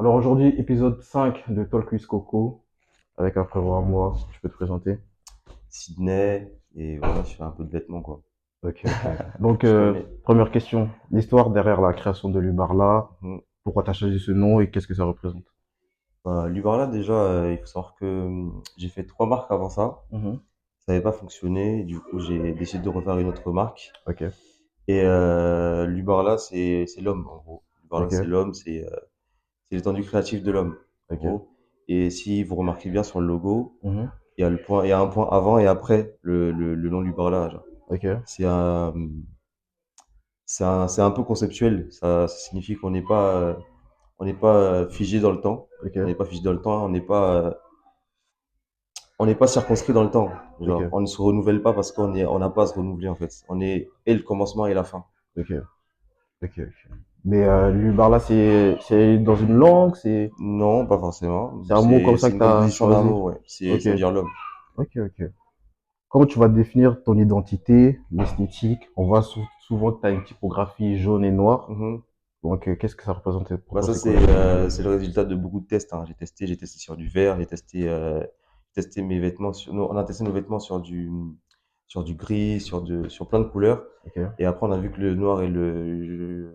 Alors aujourd'hui, épisode 5 de Talk with Coco, avec un frérot à moi, tu peux te présenter. Sydney, et voilà, je fais un peu de vêtements, quoi. Ok. Donc, Tu connais. première question, l'histoire derrière la création de l'Ubarla, Mhm. pourquoi tu as choisi ce nom et qu'est-ce que ça représente? L'Ubarla, déjà, il faut savoir que j'ai fait 3 marques avant ça. Mhm. Ça n'avait pas fonctionné. Du coup, j'ai décidé de refaire une autre marque. Ok, Et l'Ubarla, c'est l'homme, en gros. L'Ubarla, c'est ok, l'homme, c'est l'étendue créative de l'homme, en ok. gros. Et si vous remarquez bien sur le logo, Mhm. il y a un point avant et après le nom l'Ubarla, genre. Ok, C'est un, c'est un peu conceptuel. Ça signifie on n'est pas figé dans le temps. On n'est ok, pas figé dans le temps. On n'est pas circonscrit dans le temps. Genre, ok, on ne se renouvelle pas parce on n'a pas à se renouveler en fait. On est et le commencement et la fin. ok, ok. Mais l'Ubarla, c'est dans une langue, Non, pas forcément. c'est un mot comme ça C'est que une tu as composition d'un choisi? mot, ouais. Ok, Ça veut dire l'homme. ok. Comment tu vas définir ton identité, l'esthétique? On voit souvent que tu as une typographie jaune et noire. Mhm. Donc, qu'est-ce que ça représente pour Bah toi? ça C'est quoi ça? c'est le résultat de beaucoup de tests, hein. J'ai testé sur du verre, j'ai testé mes vêtements on a testé nos vêtements sur du gris, sur plein de couleurs. Ok, Et après on a vu que le noir et le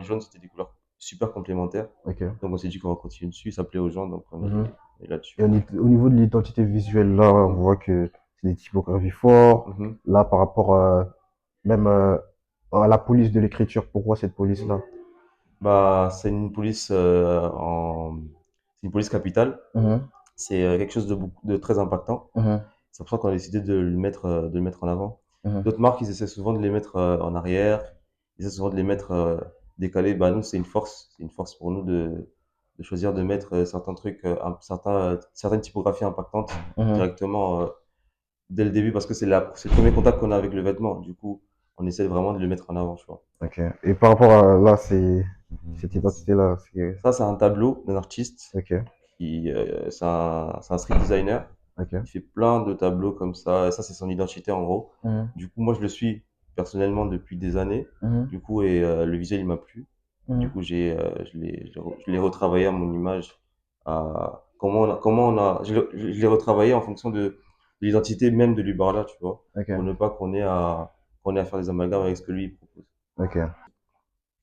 jaune c'était des couleurs super complémentaires. ok. Donc on s'est dit qu'on va continuer dessus, ça plaît aux gens, donc Mhm. on est là-dessus. Et au niveau de l'identité visuelle, là, on voit que c'est des typographies fortes. Mhm. Là, par rapport même à la police de l'écriture, pourquoi cette police-là? Bah c'est une police capitale. Mhm, C'est quelque chose de très impactant. mhm, C'est pour ça qu'on a décidé de le mettre en avant. mhm. D'autres marques, ils essaient souvent de les mettre en arrière, ils essaient souvent de les mettre décalés. Bah, nous, c'est une force pour nous de choisir de mettre certains trucs, certaines typographies impactantes Mhm. directement dès le début parce que c'est le premier contact qu'on a avec le vêtement. Du coup, on essaie vraiment de le mettre en avant, tu vois. Ok. Et par rapport à là, c'est cette identité-là, Ça, c'est un tableau d'un artiste ok, c'est un street designer. ok. Il fait plein de tableaux comme ça. Et ça, c'est son identité en gros. Mhm, Du coup, moi, je le suis personnellement depuis des années. mhm, Du coup, le visuel, il m'a plu. Du mhm. coup, je l'ai retravaillé à mon image. Comment on a, je l'ai retravaillé en fonction de l'identité même de l'Ubarla, tu vois, pour Ok, ne pas qu'on ait à faire des amalgames avec ce que lui il propose. ok.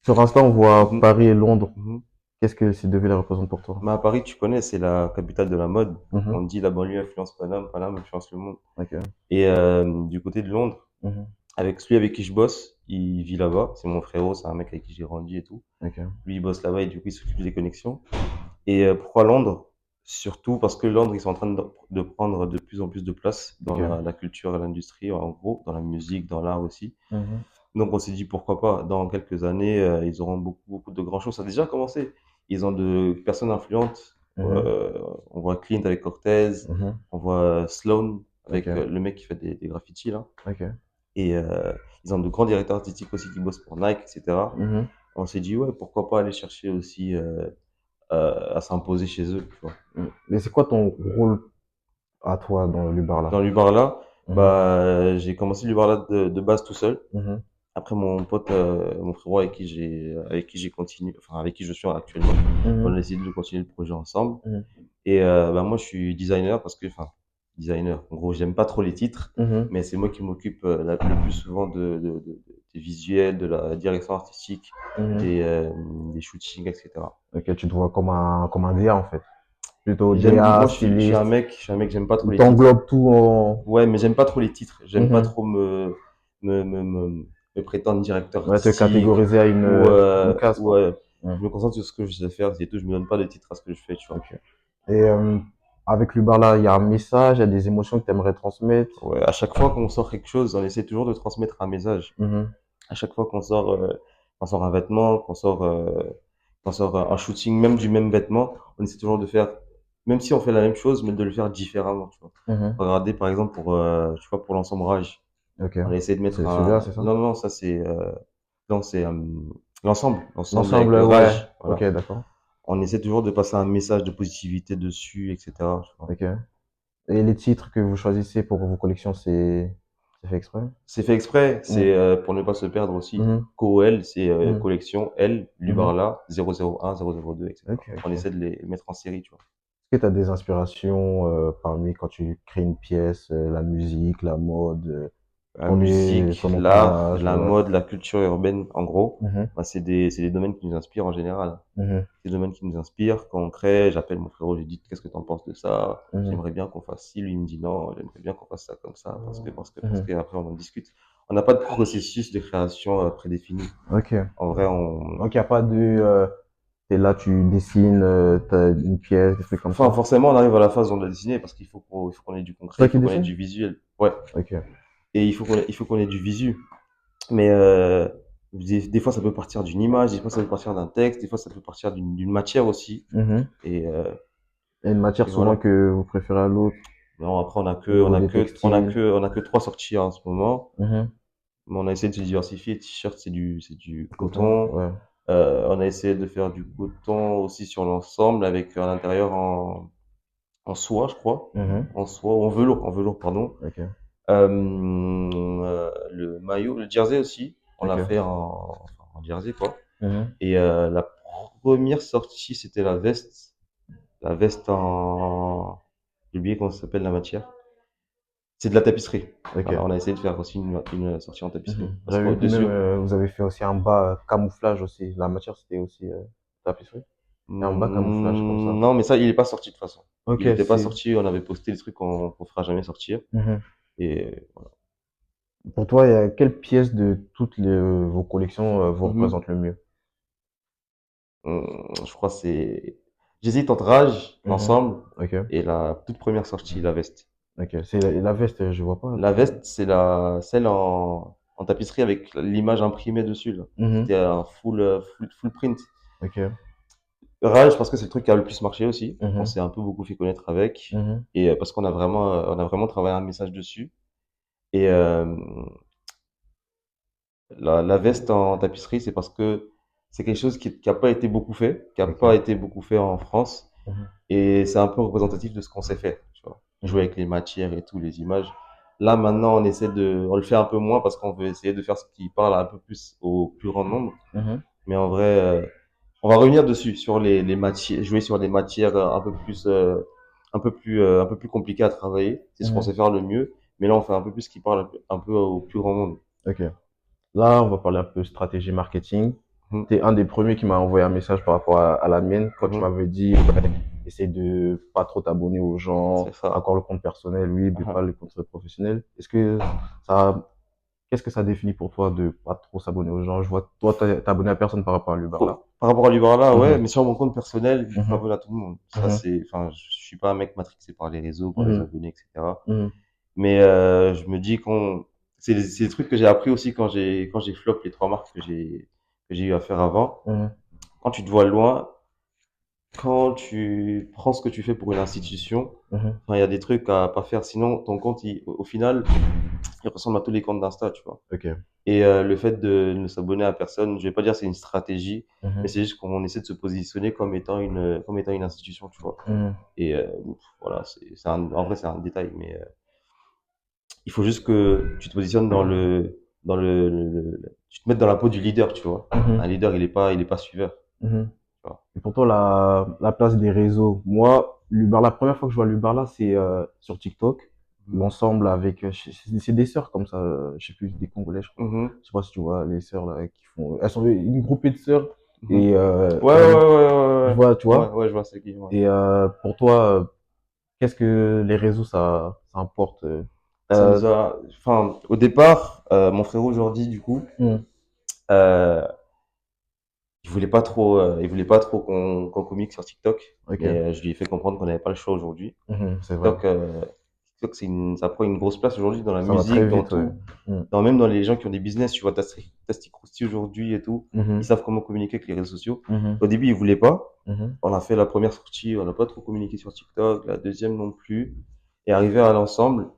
Sur Insta, on voit Mhm, Paris et Londres. mhm. Qu'est-ce que ces deux villes représentent pour toi? Mais à Paris, tu connais, c'est la capitale de la mode. On Mhm, dit la banlieue influence Paname, Paname influence le monde. ok. Et du côté de Londres, Mhm, avec celui avec qui je bosse, il vit là-bas. C'est mon frérot, c'est un mec avec qui j'ai grandi et tout. ok. Lui, il bosse là-bas et du coup, il s'occupe des connexions. Et pourquoi Londres? Surtout parce que Londres, ils sont en train de prendre de plus en plus de place dans Ok. la culture et l'industrie, en gros, dans la musique, dans l'art aussi. Mhm, Donc on s'est dit pourquoi pas, dans quelques années, ils auront beaucoup de grands shows. Ça a déjà commencé. Ils ont de personnes influentes. mhm, On voit Clint avec Cortez, mhm. on voit Sloan avec Ok, le mec qui fait des graffitis là. ok. Et ils ont de grands directeurs artistiques aussi qui bossent pour Nike, etc. Mhm. On s'est dit, ouais, pourquoi pas aller chercher aussi à s'imposer chez eux, tu vois. Mais c'est quoi ton rôle à toi dans l'Uber là? Dans l'Ubarla, Mhm, bah, j'ai commencé l'Ubarla de base tout seul. mhm, Après, mon pote, mon frérot avec qui j'ai continué, enfin, avec qui je suis actuellement, on a mhm, décidé de continuer le projet ensemble. mhm, Et bah, moi, je suis designer parce que, enfin, designer, en gros, j'aime pas trop les titres, mhm, mais c'est moi qui m'occupe le plus souvent des visuels, de la direction artistique, mhm. des shootings, etc. Ok, tu te vois comme un DA en fait. Plutôt J'aime, DA, moi, styliste. je suis un mec, j'aime pas trop les titres. T'englobes tout en. Ouais, mais j'aime pas trop les titres. J'aime pas Mhm. trop me, me, me, me prétendre directeur Ouais, te artistique catégoriser à une case ou quoi. Mhm. je me concentre sur ce que je sais faire, c'est tout. Je me donne pas de titre à ce que je fais, tu vois. Ok. Et avec l'Uber là, il y a un message, il y a des émotions que tu aimerais transmettre. Ouais, à chaque fois qu'on sort quelque chose, on essaie toujours de transmettre un message. Mhm, À chaque fois qu'on sort un vêtement, qu'on sort un shooting, même du même vêtement, on essaie toujours de faire, même si on fait la même chose, mais de le faire différemment, tu vois. mhm. Regardez, par exemple, tu vois, pour l'ensemble Rage, Ok. on a essayé de mettre C'est celui-là, c'est ça? non, non, ça non, c'est l'ensemble avec L'ensemble, ouais. Rage, Ok, voilà. d'accord. On essaie toujours de passer un message de positivité dessus, etc. tu vois. Ok. Et les titres que vous choisissez pour vos collections, c'est. C'est fait exprès? C'est fait exprès, Mm. c'est pour ne pas se perdre aussi. Mhm. COL, c'est Mhm. collection L, Mhm. Lubarla, 001, 002, Ok, etc. On ok. essaie de les mettre en série, tu vois. Est-ce que tu as des inspirations parmi quand tu crées une pièce, la musique, la mode, La musique, ton l'art, entourage, la ouais. mode, la culture urbaine, en gros, Mhm. bah, c'est des domaines qui nous inspirent en général. Mhm. C'est des domaines qui nous inspirent. Quand on crée, j'appelle mon frérot, je lui dis, qu'est-ce que t'en penses de ça? Mhm. J'aimerais bien qu'on fasse ci. Lui, il me dit non, j'aimerais bien qu'on fasse ça comme ça, parce Mhm. que, après, on en discute. On n'a pas de processus de création prédéfini. Ok. En vrai, on, Donc, il n'y a pas de... t'es là, tu dessines, t'as une pièce, des trucs comme enfin, ça. forcément, on arrive à la phase où on doit dessiner parce il faut qu'on ait du C'est concret, toi il qui faut qu'on ait dessines? du visuel. Ouais. Ok. Et il faut qu'on ait du visu. Mais des fois, ça peut partir d'une image, des fois, ça peut partir d'un texte, des fois, ça peut partir d'une matière aussi. Mhm. Et, euh, Et une matière et souvent voilà. que vous préférez à l'autre, Non, après, au niveau des textiles. on a que trois sorties en ce moment. Mhm. Mais on a essayé de se diversifier. T-shirt, c'est du Coton, coton. ouais. On a essayé de faire du coton aussi sur l'ensemble avec à l'intérieur en soie, je crois. Mhm. En soie, en velours, pardon. Ok, Le maillot, le jersey aussi, on l'a ok. fait en jersey, quoi. Mhm. Et la première sortie, c'était la veste. La veste en... J'ai oublié comment ça s'appelle la matière. C'est de la tapisserie. Ok. Voilà, on a essayé de faire aussi une sortie en tapisserie. Mhm. Parce J'avais vu que même qu'au-dessus, vous avez fait aussi un bas camouflage aussi. La matière, c'était aussi tapisserie. Et un bas camouflage comme ça. non, mais ça, il est pas sorti de toute façon. Ok, Il était pas c'est... sorti, on avait posté des trucs qu'on fera jamais sortir. Mhm. Et voilà. Pour toi, il y a quelle pièce de toutes vos collections vous Mhm. représente le mieux? Je crois que c'est... J'hésite entre Rage, Mhm. l'ensemble, Ok, et la toute première sortie, la veste. ok. C'est la veste, je vois pas. La veste, c'est celle en tapisserie avec l'image imprimée dessus, là. Mhm. C'était un full print. Ok. Rage, parce que c'est le truc qui a le plus marché aussi. On Mhm. s'est un peu beaucoup fait connaître avec. Mhm. Et parce on a vraiment travaillé un message dessus. Et la veste en tapisserie, c'est parce que c'est quelque chose qui a pas été beaucoup fait, qui a pas Ok. été beaucoup fait en France. Mhm. Et c'est un peu représentatif de ce qu'on sait faire, tu vois. Jouer Mhm. avec les matières et tout, les images. Là, maintenant, on le fait un peu moins parce qu'on veut essayer de faire ce qui parle un peu plus au plus grand nombre. Mhm. Mais en vrai, on va revenir dessus, sur les matières, jouer sur des matières un peu plus compliquées à travailler. C'est ce qu'on Mhm. sait faire le mieux. Mais là, on fait un peu plus ce qui parle un peu au plus grand monde. Ok. Là, on va parler un peu stratégie marketing. Mhm, Tu es un des premiers qui m'a envoyé un message par rapport à la mienne quand tu mhm, m'avais dit essaie de pas trop t'abonner aux c'est gens, ça. encore le compte personnel, oui, mais pas Mhm. le compte professionnel. Est-ce que ça, qu'est-ce que ça définit pour toi de pas trop s'abonner aux gens? Je vois, toi, t'es abonné à personne par rapport à l'Uber là. Par rapport à l'Ivoire ouais, Mhm, mais sur mon compte personnel, je mhm, m'abonne à tout le monde. Ça, mhm, c'est, enfin, je suis pas un mec matrixé par les réseaux, par les mhm, abonnés, etc. mhm, Mais je me dis c'est des trucs que j'ai appris aussi quand j'ai flop les trois marques que j'ai eu à faire avant. mhm, Quand tu te vois loin, quand tu prends ce que tu fais pour une institution, mhm. enfin, il y a des trucs à pas faire. Sinon, ton compte, au final, il ressemble à tous les comptes d'Insta, tu vois. Ok. Et le fait de ne s'abonner à personne, je vais pas dire c'est une stratégie, mais Mhm, c'est juste qu'on essaie de se positionner comme étant une institution, tu vois. mhm. Et voilà, en vrai, c'est un détail, mais il faut juste que tu te positionnes tu te mettes dans la peau du leader, tu vois. Un Mhm, leader, il est pas suiveur, mhm. tu vois. Et pour toi, la place des réseaux. Moi, la première fois que je vois Lubarla, c'est sur TikTok. Mhm. L'ensemble avec, c'est des sœurs comme ça, je sais plus, des Congolais, je crois. Mhm. Je sais pas si tu vois les sœurs là qui font, elles sont une groupée de sœurs Mhm. et Ouais, ouais, ouais, je ouais, vois, tu ouais, ouais, vois. ouais, je vois c'est qui, ouais. Et pour toi, qu'est-ce que les réseaux ça importe Ça euh, nous a, enfin, au départ, mon frère aujourd'hui, du coup, hmm, euh, il voulait pas trop qu'on communique sur TikTok, ok, mais je lui ai fait comprendre qu'on n'avait pas le choix aujourd'hui. c'est vrai. TikTok, ça prend une grosse place aujourd'hui dans la Ça va très musique, dans vite, ouais. tout, Hmm, même dans les gens qui ont des business. Tu vois, Tasty Krusty aujourd'hui et tout, ils mhm, savent comment communiquer avec les réseaux sociaux. mhm, Au début, ils voulaient pas. mhm, On a fait la première sortie, on n'a pas trop communiqué sur TikTok, la deuxième non plus. Et arrivé à l'ensemble,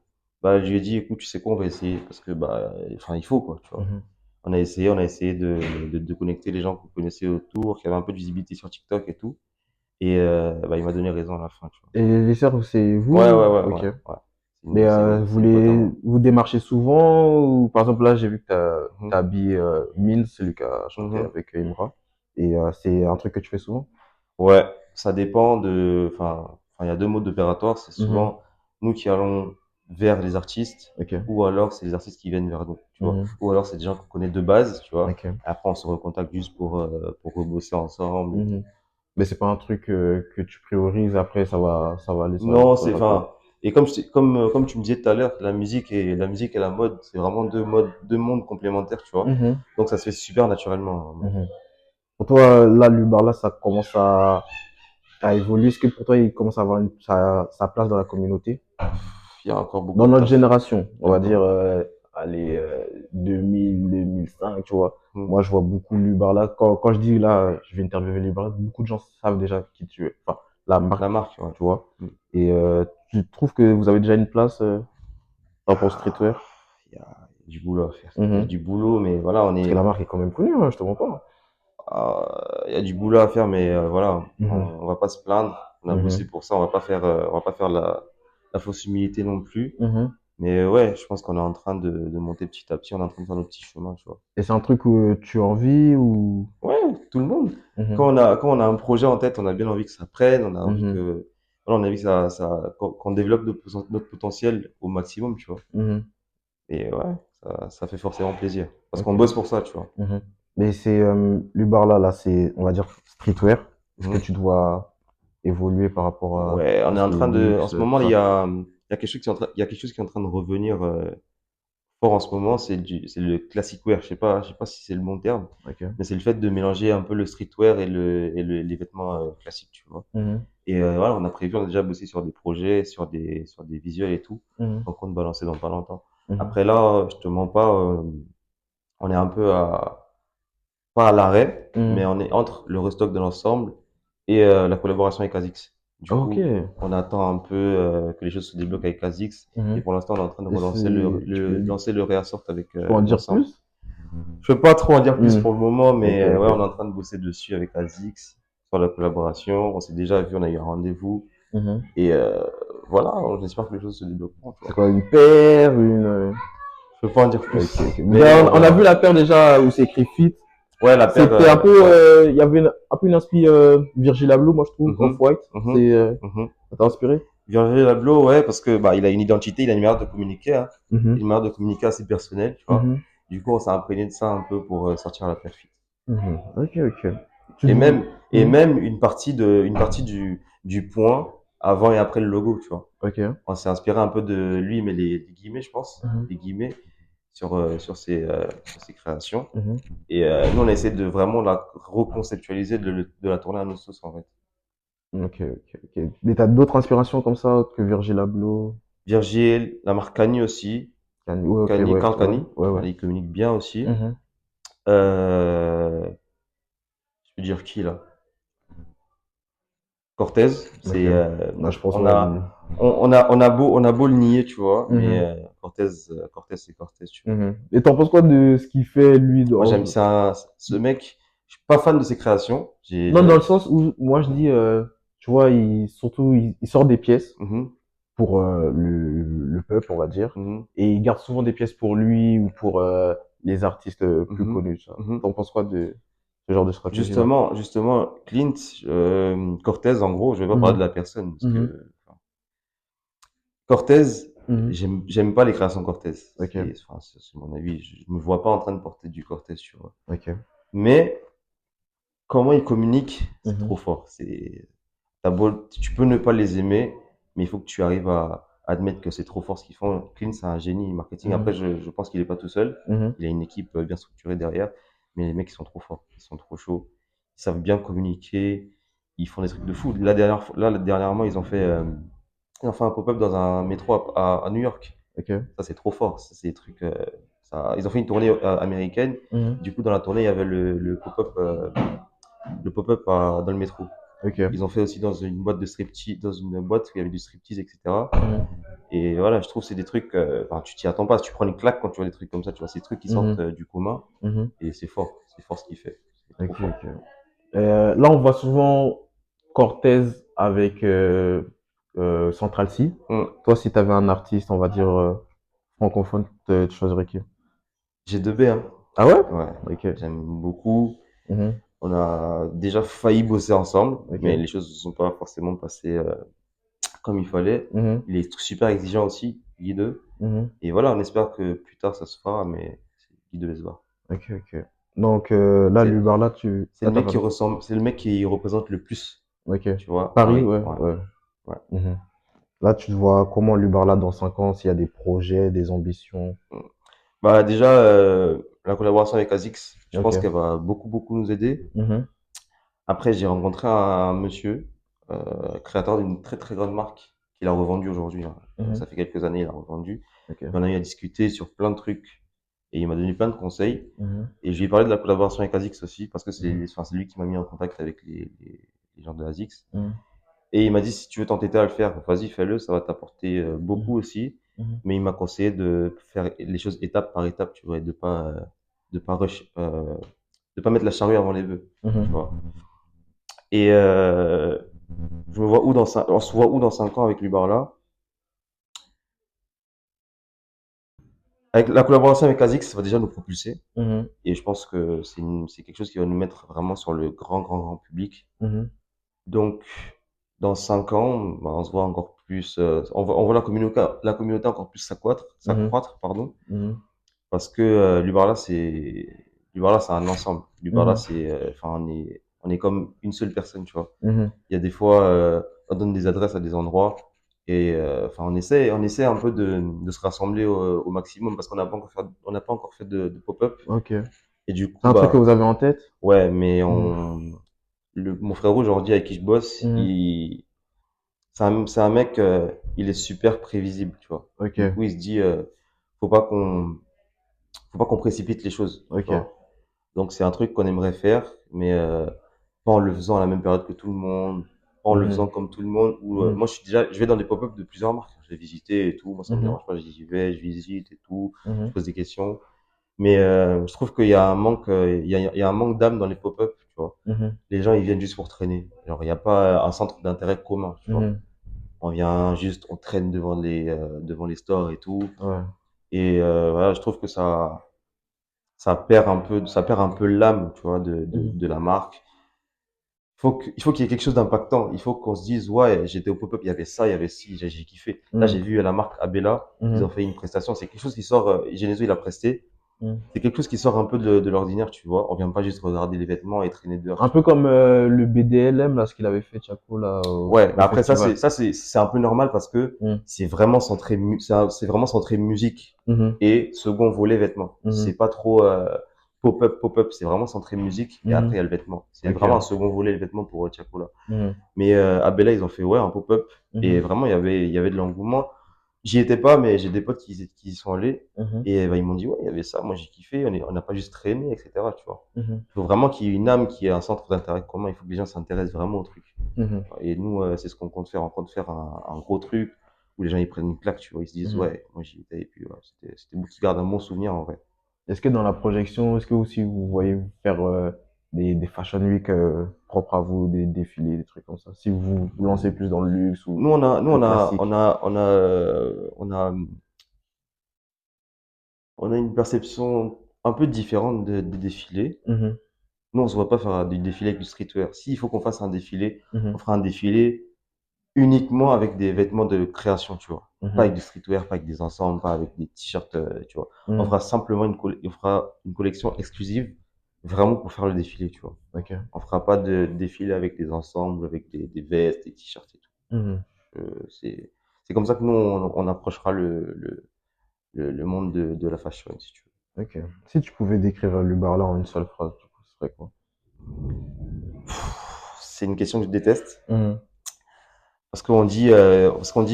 bah, je lui ai dit, écoute, tu sais quoi, on va essayer, parce que, bah, enfin, il faut, quoi, tu vois. mhm. On a essayé de connecter les gens qu'on connaissait autour, qui avaient un peu de visibilité sur TikTok et tout. Et bah, il m'a donné raison à la fin, tu vois. Et les sœurs, c'est Ouais, ouais, vous? ouais, ouais, Ok. ouais. Mais c'est une pote à moi. vous démarchez souvent ou par exemple là j'ai vu que Mhm. t'as habillé Min, celui qui a chanté Mhm. avec Imra et c'est un truc que tu fais souvent? Ouais, ça dépend de. Il y a deux modes opératoires. C'est Mhm. souvent nous qui allons vers les artistes, Ok. ou alors c'est les artistes qui viennent vers nous, tu vois. Mhm. Ou alors c'est des gens qu'on connaît de base, tu vois. Ok. Après, on se recontacte juste pour rebosser ensemble et tout. Mhm. Mais c'est pas un truc que tu priorises après ça va aller Non, ça va quoi. et comme tu me disais tout à l'heure, la musique et la mode, c'est vraiment deux mondes complémentaires, tu vois. Mhm. Donc ça se fait super naturellement, vraiment. Mhm. Pour toi là Lubarla ça commence à évoluer. Est-ce que pour toi il commence à avoir sa place dans la communauté? Il y a encore beaucoup Dans de notre taf. génération, Il y on a va encore. dire, allez, 2000, 2005, tu vois. Hmm. Moi, je vois beaucoup Lubarla. Quand je dis là, je vais interviewer Lubarla, beaucoup de gens savent déjà qui tu es. Enfin, la La marque, marque, ouais. tu vois. Hmm. Et tu trouves que vous avez déjà une place par rapport au Ah, streetwear? il y a du boulot à faire. Il y a Mhm. du boulot, mais voilà, Parce que la marque est quand même connue, hein, je te mens pas. il y a du boulot à faire, mais voilà, Mhm. on va pas se plaindre. On a bossé Mhm. pour ça. On va pas faire la fausse humilité non plus. Mhm. Mais ouais, je pense qu'on est en train de monter petit à petit. On est en train de faire nos petits chemins, tu vois. Et c'est un truc où tu as envie ou... Ouais, tout le monde. Mhm. Quand on a un projet en tête, on a bien envie que ça prenne. On a envie Mhm. que, voilà, on a envie que qu'on développe notre potentiel au maximum, tu vois. Mhm. Et ouais, ça fait forcément plaisir. Parce qu'on Ok. bosse pour ça, tu vois. Mhm. Mais c'est Lubarla, là, c'est, on va dire, streetwear. Est-ce que Mhm. tu dois évoluer par rapport à Ouais, tout on est ce en qui est train de, en luxe, ce tout moment, ça? il y a quelque chose qui est en train, il y a quelque chose qui est en train de revenir fort en ce moment. C'est le classic wear. Je sais pas si c'est le bon terme, Ok. mais c'est le fait de mélanger un peu le streetwear les vêtements classiques, tu vois. Mhm. Et voilà, on a déjà bossé sur des projets, sur des visuels et tout. Mhm. Donc on compte balancer dans pas longtemps. Mhm. Après là, je te mens pas, on est un peu pas à l'arrêt, mais Mhm. on est entre le restock de l'ensemble et la collaboration avec ASICS. Du Ok. coup, on attend un peu que les choses se débloquent avec ASICS. Et Mhm. pour l'instant, on est en train de Et relancer lancer le réassort avec tu peux en dire l'ensemble. plus? Je peux pas trop en dire plus Mhm. pour le moment, Ok, mais ouais, on est ok. en train de bosser dessus avec ASICS sur la collaboration. On s'est déjà vu, on a eu un rendez-vous. Mhm. Et voilà, j'espère que les choses se débloqueront, tu C'est vois. quoi, une paire, une... Je peux pas en dire Ok, plus, ok. mais Ben, on on a vu verra. la paire déjà où c'est écrit fit. Ouais, la paire, C'était un peu, ouais. il y avait un peu une inspi Virgil Abloh, moi je trouve, Mhm, Off-White. mhm, C'est, mhm. ça t'a inspiré? Virgil Abloh, ouais, parce que bah il a une identité, il a une manière de communiquer, hein, Mhm. une manière de communiquer assez personnelle, tu vois. Mhm. Du coup, on s'est imprégné de ça un peu pour sortir la perfite. Mhm. Ok, ok. Tu Et te- même Mhm. une partie du point avant et après le logo, tu vois. Ok. On s'est inspiré un peu de lui, mais les guillemets, je pense, Mhm. les guillemets sur ses créations. Mhm. Et nous, on a essayé de vraiment la reconceptualiser, de la tourner à notre sauce, en fait. Ok, ok, ok. Mais t'as d'autres inspirations comme ça autres que Virgil Abloh? Virgile, la marque Cani aussi. Kanye? Ouais, ok, Cani, ouais, Carl ouais, Cani. ouais, ouais. Voilà, il communique bien aussi. Mhm. Euh, je peux dire qui là? Cortez. Ok. C'est, Là, je pense, ouais. on a beau le nier, tu vois, mais Mhm. Cortez, c'est Cortez, tu vois. Mhm. Et t'en penses quoi de ce qu'il fait, lui, Moi, dans... ce mec, je suis pas fan de ses créations. Non, dans le sens où, moi, je dis, tu vois, surtout, il sort des pièces Mhm, pour le peuple, on va dire. mhm, Et il garde souvent des pièces pour lui ou pour les artistes plus mhm, connus, ça. mhm. T'en penses quoi de ce genre de stratégie-là? Justement, Clint, Cortez, en gros, je vais pas parler de Mhm. la personne, parce Mhm. que Cortez, Mhm. j'aime pas les créations Cortez. Ok, C'est mon avis. Je me vois pas en train de porter du Cortez, tu vois. ok. Mais comment ils communiquent, c'est Mhm. trop fort. Tu peux ne pas les aimer, mais il faut que tu arrives à admettre que c'est trop fort ce qu'ils font. Clean, c'est un génie marketing. Après, Mhm. je pense qu'il est pas tout seul. Mhm. Il a une équipe bien structurée derrière. Mais les mecs, ils sont trop forts. Ils sont trop chauds. Ils savent bien communiquer. Ils font des trucs de fou. Dernièrement, ils ont fait un pop-up dans un métro à New York. Ok. Ça, c'est trop fort. Ça, c'est des trucs, ils ont fait une tournée américaine. Mhm. Du coup, dans la tournée, il y avait le pop-up dans le métro. Ok. Ils ont fait aussi dans une boîte de striptease, dans une boîte où il y avait du striptease, etc. Mhm. Et voilà, je trouve que c'est des trucs, enfin, tu t'y attends pas. Tu prends une claque quand tu vois des trucs comme ça, tu vois, ces trucs qui sortent Mhm. du commun. Mhm. Et c'est fort ce qu'il fait. C'est trop Ok, fort. ok. Là, on voit souvent Cortez avec Central C. Hmm. Toi, si tu avais un artiste, on va dire francophone, tu choisirais qui? J'ai 2 B, hein. Ah ouais? Ouais, Ok. j'aime beaucoup. Mhm. On a déjà failli bosser ensemble, mais Ok. les choses ne sont pas forcément passées comme il fallait. Mhm. Il est super exigeant aussi, Guy 2. Mhm. Et voilà, on espère que plus tard ça se fera, mais c'est Guy 2 Esbar. Ok, ok. Donc là, C'est Lubar, là, tu... c'est Ah, le t'as mec qui pas... ressemble, c'est le mec qui représente le plus, Ok. tu vois, Paris, Paris. ouais, Ouais, ouais. ouais. Mhm. Là, tu te vois comment Lubar, là, dans 5 ans, s'il y a des projets, des ambitions. Mm. Bah déjà, la collaboration avec Azix, je Ok. pense qu'elle va beaucoup, beaucoup nous aider. Mhm. Après, j'ai rencontré un monsieur, créateur d'une très, très grande marque, qu'il a revendue aujourd'hui, hein. Mhm. Ça fait quelques années, il a revendu. Ok. On a eu à discuter sur plein de trucs et il m'a donné plein de conseils. Mhm. Et je lui ai parlé de la collaboration avec Azix aussi, parce que Mhm. enfin, c'est lui qui m'a mis en contact avec les gens de Azix. Mhm. Et il m'a dit, si tu veux t'entêter à le faire, vas-y, fais-le, ça va t'apporter beaucoup Mhm. aussi. Mhm. Mais il m'a conseillé de faire les choses étape par étape, tu vois, et de pas rush, de pas mettre la charrue avant les bœufs, tu Mhm. vois. Et je me vois où on se voit où dans 5 ans avec Lubarla? Avec la collaboration avec Azix, ça va déjà nous propulser. Mhm. Et je pense que c'est quelque chose qui va nous mettre vraiment sur le grand public. Mhm. Donc, dans 5 ans, bah, on se voit encore plus, on voit la communauté encore plus Mhm. s'accroître, pardon, Mhm. parce que Lubarla, c'est un ensemble. Lubarla, Mhm. c'est, enfin, on est comme une seule personne, tu vois. Mhm. Il y a des fois, on donne des adresses à des endroits et enfin, on essaie un peu de se rassembler au maximum parce on n'a pas encore fait de pop-up. Ok. Et du C'est coup, un truc que bah, vous avez en tête? ouais, mais Mhm. mon frère aujourd'hui avec qui je bosse, Mhm. c'est un mec, il est super prévisible, tu vois. Ok. Du coup, il se dit, faut pas qu'on, faut pas qu'on précipite les choses, tu Ok. vois. Donc, c'est un truc qu'on aimerait faire, mais pas en le faisant à la même période que tout le monde, pas en le faisant Mhm. comme tout le monde. Ou Mhm. moi, je vais dans des pop-up de plusieurs marques. Je vais visiter et tout. Moi, ça me Mhm. dérange pas. J'y vais, je visite et tout. Je Mhm. pose des questions. Mais je trouve qu'il y a un manque, il y a un manque d'âme dans les pop-up, tu vois. Mhm. Les gens, ils viennent juste pour traîner. Alors, il n'y a pas un centre d'intérêt commun, tu vois. Mhm. On vient juste, on traîne devant les stores et tout. Ouais. Et voilà, je trouve que ça perd un peu l'âme, tu vois, Mhm. de la marque. Il faut qu'il y ait quelque chose d'impactant. Il faut qu'on se dise, ouais, j'étais au pop-up, il y avait ça, il y avait ci, j'ai kiffé. Là, j'ai Mhm. vu la marque Abella, ils ont Mhm. fait une prestation. C'est quelque chose qui sort, Genesio, il a presté. Mhm. C'est quelque chose qui sort un peu de l'ordinaire, tu vois. On vient pas juste regarder les vêtements et traîner dehors, Un tu peu vois. comme le BDLM, là, ce qu'il avait fait, Chaco, là, Ouais, mais au après festival. c'est un peu normal parce que Mhm. c'est vraiment centré musique Mhm. et second volet vêtements. C'est Mhm. pas trop pop-up, c'est vraiment centré musique et après il y a Mhm. le vêtement. C'est Ok. vraiment un second volet le vêtement pour Tiakola. Mhm. Mais à Bella, ils ont fait ouais un pop-up et Mhm. vraiment il y avait de l'engouement. J'y étais pas, mais j'ai des potes qui y sont allés Mhm. et bah, ils m'ont dit ouais il y avait ça. Moi j'ai kiffé. On n'a pas juste traîné, etc. Tu vois. Mhm. Il faut vraiment qu'il y ait une âme, qui ait un centre d'intérêt commun. Il faut que les gens s'intéressent vraiment au truc. Mhm. Et nous, c'est ce qu'on compte faire. On compte faire un gros truc où les gens ils prennent une claque, tu vois. Ils se disent Mhm. ouais moi j'y étais et puis ouais, c'était beaucoup qui gardent un bon souvenir en vrai. Est-ce que dans la projection, est-ce que aussi vous voyez faire des Fashion Week propres à vous, des défilés, des trucs comme ça? Si vous vous lancez plus dans le luxe ou le classique. On a une perception un peu différente des défilés. Mhm. Nous, on se voit pas faire du défilé avec du streetwear. S'il faut qu'on fasse un défilé, on Mhm. fera un défilé uniquement avec des vêtements de création, tu vois. Pas avec Mhm. du streetwear, pas avec des ensembles, pas avec des t-shirts, tu vois. On Mhm. fera simplement on fera une collection exclusive vraiment pour faire le défilé, tu vois. Ok. On fera pas de défilé avec des ensembles, avec des vestes, des t-shirts et tout. Mhm. C'est comme ça que nous, on approchera le monde de la fashion, si tu veux. Ok. Si tu pouvais décrire Lubarla en une seule phrase, du coup, ce serait quoi? C'est une question que je déteste Mhm. parce qu'on dit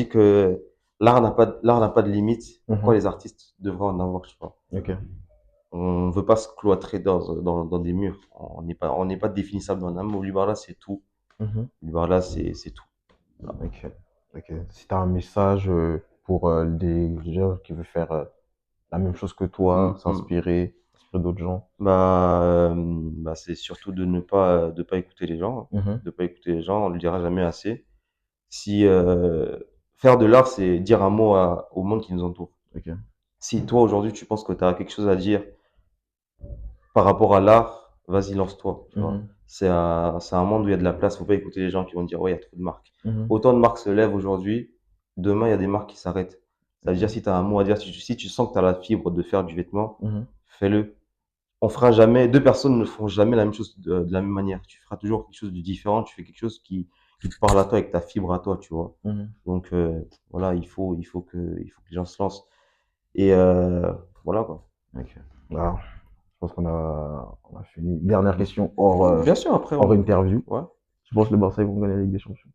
que l'art n'a pas de limite. Pourquoi Mhm. les artistes devraient en avoir, je sais pas. Ok. On veut pas se cloîtrer dans des murs. On n'est pas définissable dans un mot. Lubarla, c'est tout. Mhm. Lubarla, c'est tout. Voilà. Ok. Ok. Si tu as un message pour des gens qui veulent faire la même chose que toi, Mm, mm. s'inspirer d'autres gens. C'est surtout de pas écouter les gens, hein. Mhm. De pas écouter les gens, on le dira jamais assez. Si faire de l'art, c'est dire un mot au monde qui nous entoure. Ok. Si toi aujourd'hui tu penses que tu as quelque chose à dire par rapport à l'art, vas-y, lance-toi, tu vois. Mhm. C'est un monde où il y a de la place, faut pas écouter les gens qui vont dire ouais, il y a trop de marques. Mhm. Autant de marques se lèvent aujourd'hui, demain il y a des marques qui s'arrêtent. Ça veut dire Ok. si tu as un mot à dire, si tu sens que tu as la fibre de faire du vêtement, Mhm. fais-le. On fera jamais, deux personnes ne feront jamais la même chose de la même manière. Tu feras toujours quelque chose de différent, tu fais quelque chose qui te parle à toi avec ta fibre à toi, tu vois. Mhm. Donc voilà, il faut que les gens se lancent. Et voilà quoi. Ok. Alors, je pense on a fini. Dernière question Bien sûr, après hors interview. ouais. Je pense que le Barça ils vont gagner la Ligue des Champions.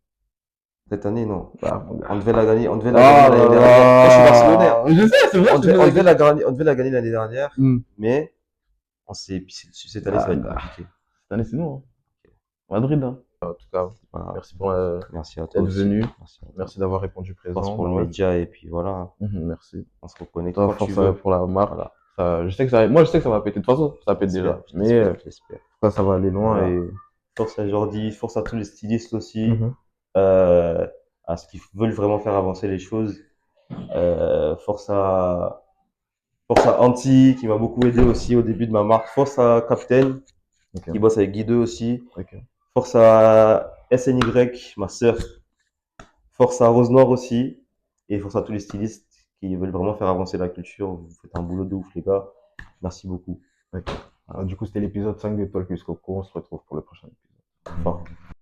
Cette année, non. Ah, mon gars. On devait la gagner Ah l'année là dernière. Moi, je suis barcelonais, hein. là. Je sais, c'est vrai, je te pose la question. On devait la gagner l'année dernière, Hmm. mais cette année, ça Ah, va être gars. compliqué. Cette année, c'est nous, hein. Madrid, hein. En tout cas, Voilà. merci pour Merci à toi d'être aussi. venu. Merci à toi. Merci d'avoir répondu Force présent, pour ma le ref. média, et puis voilà. Merci. On se reconnecte Toi, quand tu force veux. pour la marque. Voilà. Ça, je sais que ça, moi, je sais que ça va péter. De toute façon, ça pète déjà. Mais J'espère. ça va aller loin Voilà. et. Force à Jordi, force à tous les stylistes aussi, Mhm. à ceux qui veulent vraiment faire avancer les choses. Force à Anti, qui m'a beaucoup aidé aussi au début de ma marque. Force à Captain, Ok. qui bosse avec Guido aussi. Ok. Force à SNY, ma sœur. Force à Rose Noire aussi. Et force à tous les stylistes qui veulent vraiment faire avancer la culture. Vous faites un boulot de ouf, les gars. Merci beaucoup. Ok. Voilà. Du coup, c'était l'épisode 5 de Talk with Coco. On se retrouve pour le prochain épisode. Fort.